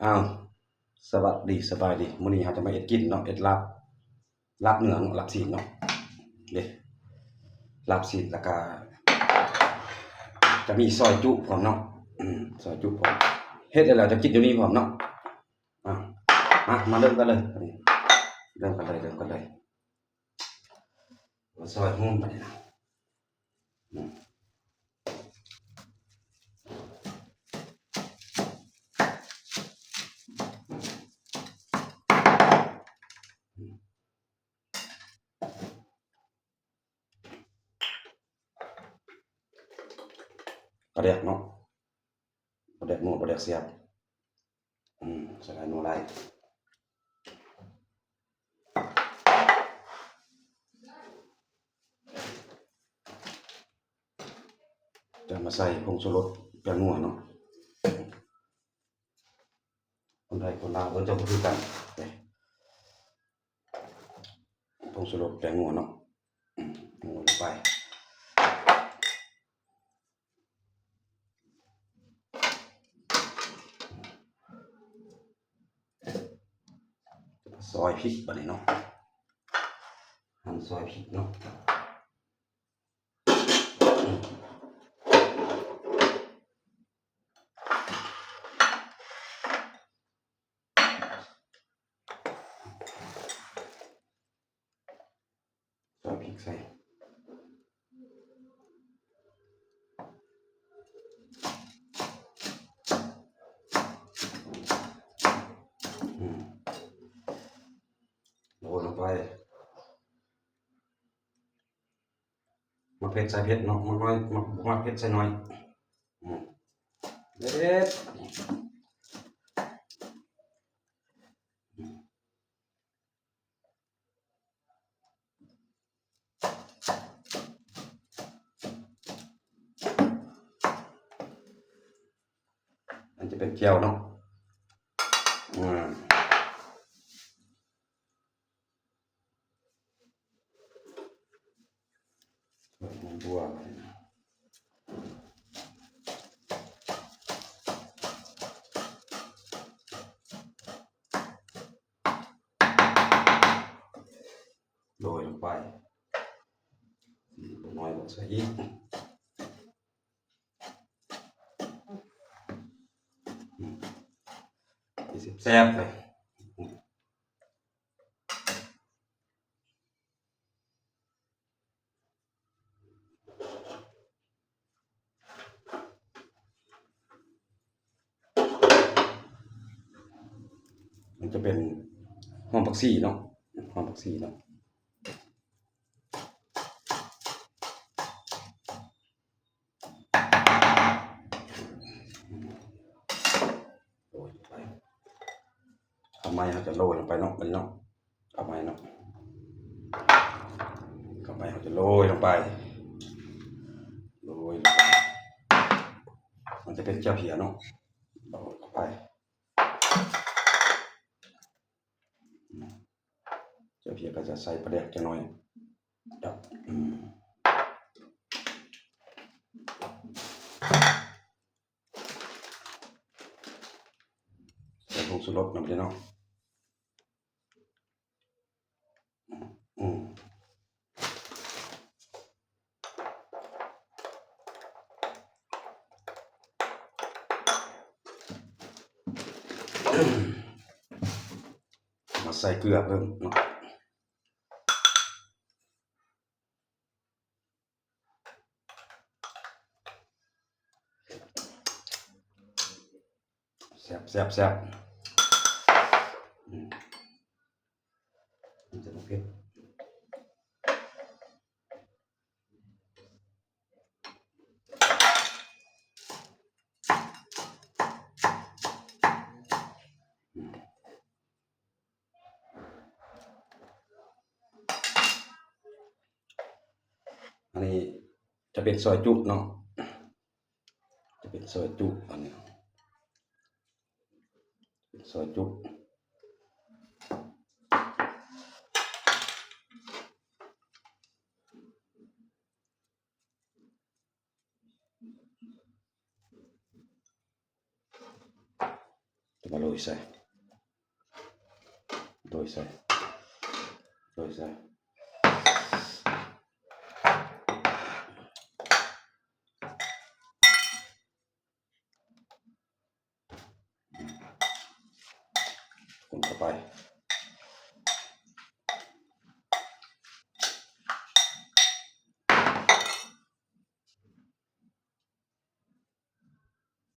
อ้าวสวัสดีสบายดีมื้อนี้เราจะมาเอ็ดกินเนาะเอ็ดลาบเนื้อเนาะลาบซีนเนาะเด้ลาบซีนแล้วก็จะมีซอยจุพร้อมเนาะซอยจุพร้อมเฮ็ดได้แล้วจะกินอยู่นี่พร้อมเนาะอ่ะมาเริ่มกันเลยเริ่มกันเลยซอยหุ้มไปนะอืมปลาแดกเนาะปลาแดกนัวปลาแดกเสียบใส่ลายนัวลายจะมาใส่ผงชูรสแป้งนัวเนาะคนไทยคนลาวจะบ่คือกันเด้ผงชูรสแป้งนัวเนาะนัวลงไปซอยพริกบัดนี้เนาะหั่นซอยพริกเนาะซอยพริกใส่โรยลงไปมะเผ็ดใส่เผ็ดเนาะมันน้อยมะเผ็ดใส่น้อยเด็ดมันจะเป็นแก้วเนาะอืมมันบัวโรยลงไปน้อยลงใส่อีกแซ่บเลยมันจะเป็นหอมผักชีเนาะหอมผักชีเนาะโรยลงไปทำไมเราจะโรยลงไปเนาะมันเนาะทำไมเนาะทำไมเราจะโรยลงไปโรยลงไปมันจะเป็นเจ้าเพียเนาะโรยลงไปเจ้าเพียก็จะใส่ปลาแดกจะน้อยครับใส่ผงชูรสน้ำเนาะมาใส่เกลือเพิ่มเนาะแซ่บมันจะเผ็ดอันนี้จะเป็นซอยจุเนาะจะเป็นซอยจุอันนี้เป็นซอยจุจะมาโรย ยใส่โดยใส่โดยใส่คนเข้าไป